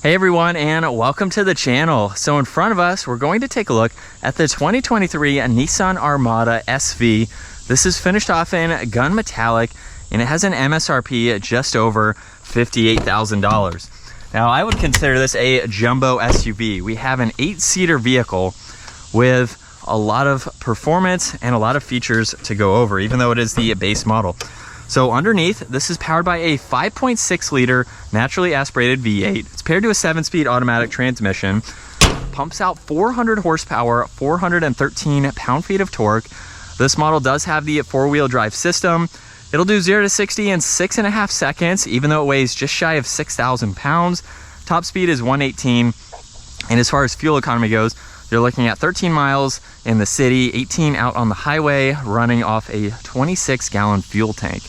Hey everyone, and welcome to the channel. So in front of us, we're going to take a look at the 2023 Nissan Armada SV. This is finished off in gun metallic, and it has an MSRP at just over $58,000. Now, I would consider this a jumbo SUV. We have an 8-seater vehicle with a lot of performance and a lot of features to go over, even though it is the base model. So underneath, this is powered by a 5.6 liter naturally aspirated V8. It's paired to a 7-speed automatic transmission, pumps out 400 horsepower, 413 pound-feet of torque. This model does have the 4-wheel drive system. It'll do 0 to 60 in 6.5 seconds, even though it weighs just shy of 6,000 pounds. Top speed is 118. And as far as fuel economy goes, you're looking at 13 miles in the city, 18 out on the highway, running off a 26-gallon fuel tank.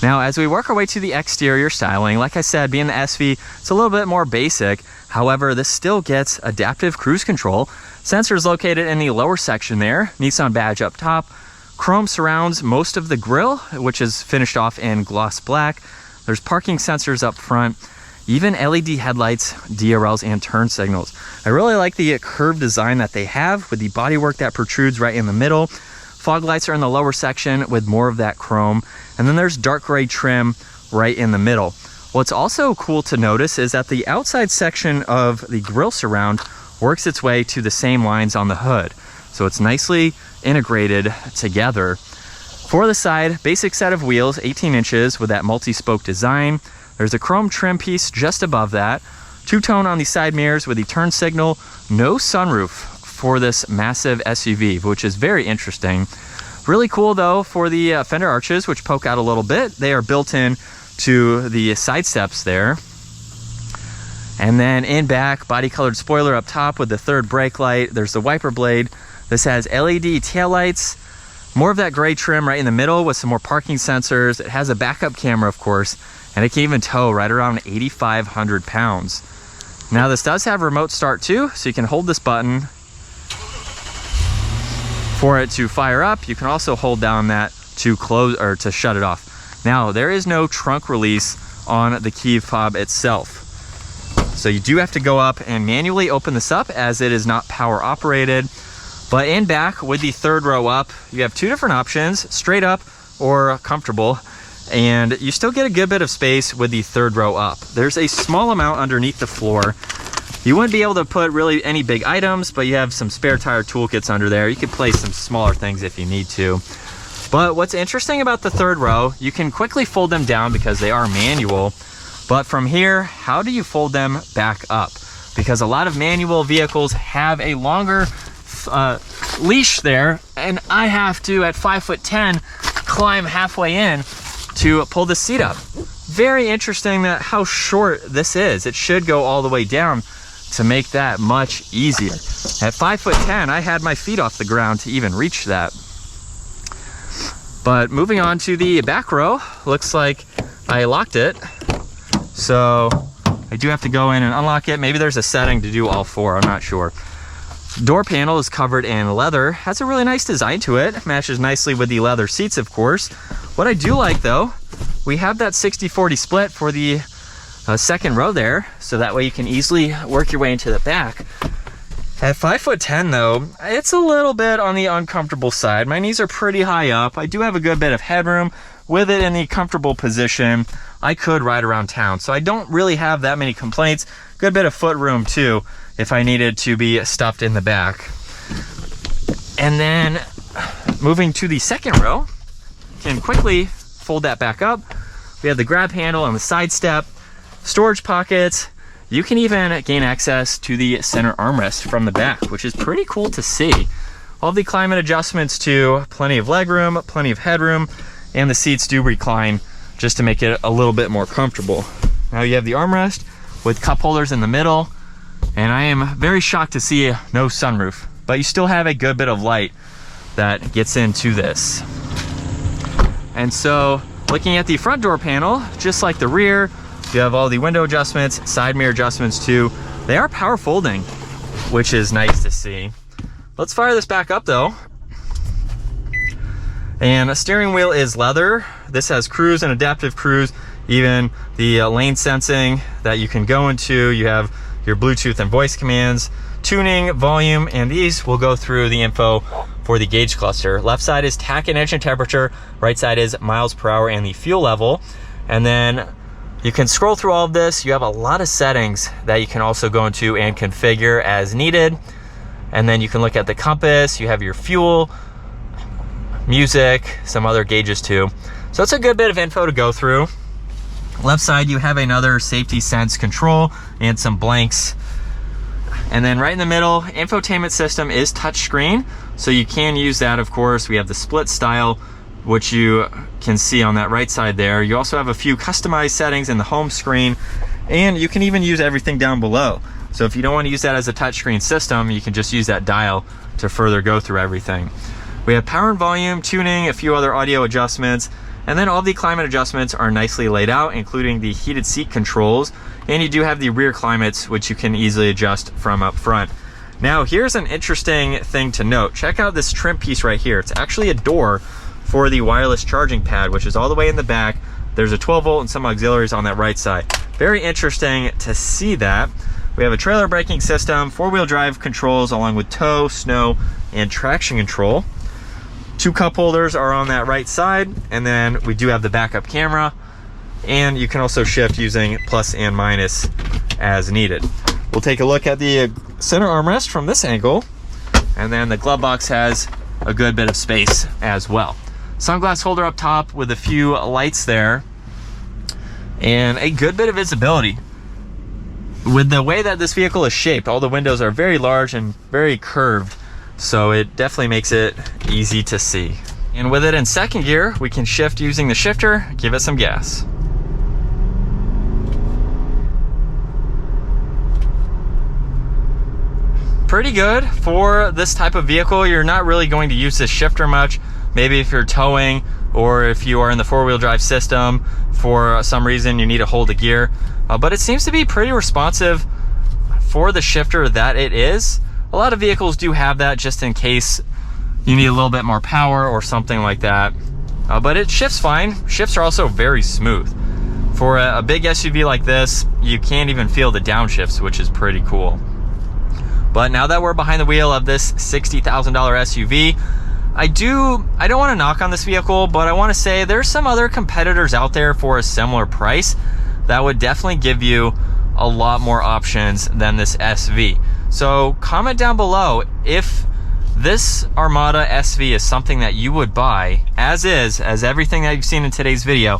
Now, as we work our way to the exterior styling, like I said, being the SV, it's a little bit more basic. However, this still gets adaptive cruise control. Sensors located in the lower section there, Nissan badge up top. Chrome surrounds most of the grille, which is finished off in gloss black. There's parking sensors up front. Even LED headlights, DRLs, and turn signals. I really like the curved design that they have with the bodywork that protrudes right in the middle. Fog lights are in the lower section with more of that chrome. And then there's dark gray trim right in the middle. What's also cool to notice is that the outside section of the grille surround works its way to the same lines on the hood. So it's nicely integrated together. For the side, basic set of wheels, 18 inches with that multi-spoke design. There's a chrome trim piece just above that. Two-tone on the side mirrors with the turn signal. No sunroof for this massive SUV, which is very interesting. Really cool though for the fender arches, which poke out a little bit. They are built in to the side steps there. And then in back, body colored spoiler up top with the third brake light. There's the wiper blade. This has LED taillights. More of that gray trim right in the middle with some more parking sensors. It has a backup camera, of course. And it can even tow right around 8,500 pounds. Now this does have remote start too, so you can hold this button for it to fire up. You can also hold down that to close or to shut it off. Now there is no trunk release on the key fob itself. So you do have to go up and manually open this up as it is not power operated. But in back with the third row up, you have two different options, straight up or comfortable. And you still get a good bit of space with the third row up. There's a small amount underneath the floor. You wouldn't be able to put really any big items, but you have some spare tire toolkits under there. You could place some smaller things if you need to. But what's interesting about the third row, you can quickly fold them down because they are manual. But from here, how do you fold them back up? Because a lot of manual vehicles have a longer leash there, and I have to, at 5'10", climb halfway in to pull the seat up. Very interesting that how short this is. It should go all the way down to make that much easier. At 5'10", I had my feet off the ground to even reach that. But moving on to the back row, looks like I locked it. So I do have to go in and unlock it. Maybe there's a setting to do all four, I'm not sure. Door panel is covered in leather. Has a really nice design to it. Matches nicely with the leather seats, of course. What I do like though, we have that 60-40 split for the second row there, so that way you can easily work your way into the back. At 5'10" though, it's a little bit on the uncomfortable side. My knees are pretty high up. I do have a good bit of headroom. With it in the comfortable position, I could ride around town. So I don't really have that many complaints. Good bit of foot room too, if I needed to be stuffed in the back. And then moving to the second row, can quickly fold that back up. We have the grab handle on the side step, storage pockets. You can even gain access to the center armrest from the back, which is pretty cool to see. All the climate adjustments too, plenty of legroom, plenty of headroom, and the seats do recline just to make it a little bit more comfortable. Now you have the armrest with cup holders in the middle, and I am very shocked to see no sunroof, but you still have a good bit of light that gets into this. And so looking at the front door panel, just like the rear, you have all the window adjustments, side mirror adjustments too. They are power folding, which is nice to see. Let's fire this back up though. And a steering wheel is leather. This has cruise and adaptive cruise even the lane sensing that you can go into. You have your Bluetooth and voice commands, tuning, volume, and these will go through the info for the gauge cluster. Left side is tach and engine temperature, right side is miles per hour and the fuel level. And then you can scroll through all of this. You have a lot of settings that you can also go into and configure as needed. And then you can look at the compass, you have your fuel, music, some other gauges too. So it's a good bit of info to go through. Left side, you have another safety sense control and some blanks. And then right in the middle, infotainment system is touchscreen, so you can use that, of course. We have the split style, which you can see on that right side there. You also have a few customized settings in the home screen, and you can even use everything down below. So if you don't want to use that as a touchscreen system, you can just use that dial to further go through everything. We have power and volume, tuning, a few other audio adjustments, and then all the climate adjustments are nicely laid out, including the heated seat controls, and you do have the rear climates, which you can easily adjust from up front. Now, here's an interesting thing to note. Check out this trim piece right here. It's actually a door for the wireless charging pad, which is all the way in the back. There's a 12 volt and some auxiliaries on that right side. Very interesting to see that. We have a trailer braking system, four-wheel drive controls, along with tow, snow, and traction control. Two cup holders are on that right side, and then we do have the backup camera, and you can also shift using plus and minus as needed. We'll take a look at the center armrest from this angle, and then the glove box has a good bit of space as well. Sunglass holder up top with a few lights there, and a good bit of visibility. With the way that this vehicle is shaped, all the windows are very large and very curved, so it definitely makes it easy to see. And with it in second gear, we can shift using the shifter, give it some gas. Pretty good for this type of vehicle. You're not really going to use this shifter much. Maybe if you're towing, or if you are in the four-wheel drive system, for some reason you need to hold a gear. But it seems to be pretty responsive for the shifter that it is. A lot of vehicles do have that just in case you need a little bit more power or something like that. But it shifts fine. Shifts are also very smooth. For a big SUV like this, you can't even feel the downshifts, which is pretty cool. But now that we're behind the wheel of this $60,000 SUV, I don't want to knock on this vehicle, but I want to say there's some other competitors out there for a similar price that would definitely give you a lot more options than this SV. So comment down below if this Armada SV is something that you would buy as everything that you've seen in today's video.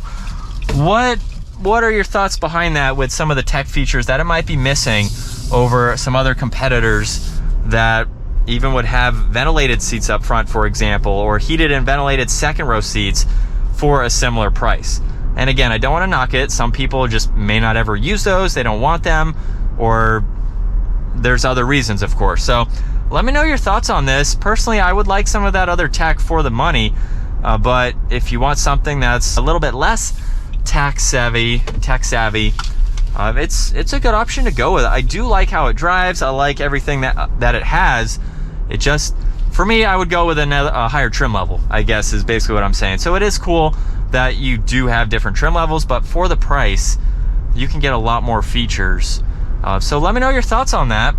What are your thoughts behind that with some of the tech features that it might be missing over some other competitors that even would have ventilated seats up front, for example, or heated and ventilated second row seats for a similar price? And again, I don't want to knock it. Some people just may not ever use those. They don't want them, or there's other reasons, of course. So let me know your thoughts on this. Personally, I would like some of that other tech for the money, but if you want something that's a little bit less tech savvy, it's a good option to go with. I do like how it drives. I like everything that it has. It just, for me, I would go with a higher trim level, I guess, is basically what I'm saying. So it is cool that you do have different trim levels, but for the price, you can get a lot more features. So let me know your thoughts on that.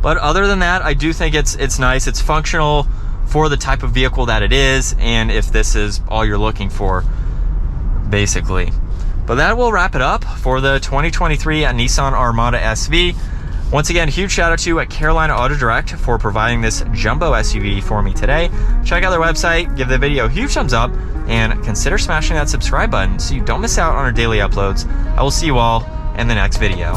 But other than that, I do think it's nice. It's functional for the type of vehicle that it is, and if this is all you're looking for, basically. But that will wrap it up for the 2023 Nissan Armada SV. Once again, huge shout out to Carolina Auto Direct for providing this jumbo SUV for me today. Check out their website, give the video a huge thumbs up, and consider smashing that subscribe button so you don't miss out on our daily uploads. I will see you all in the next video.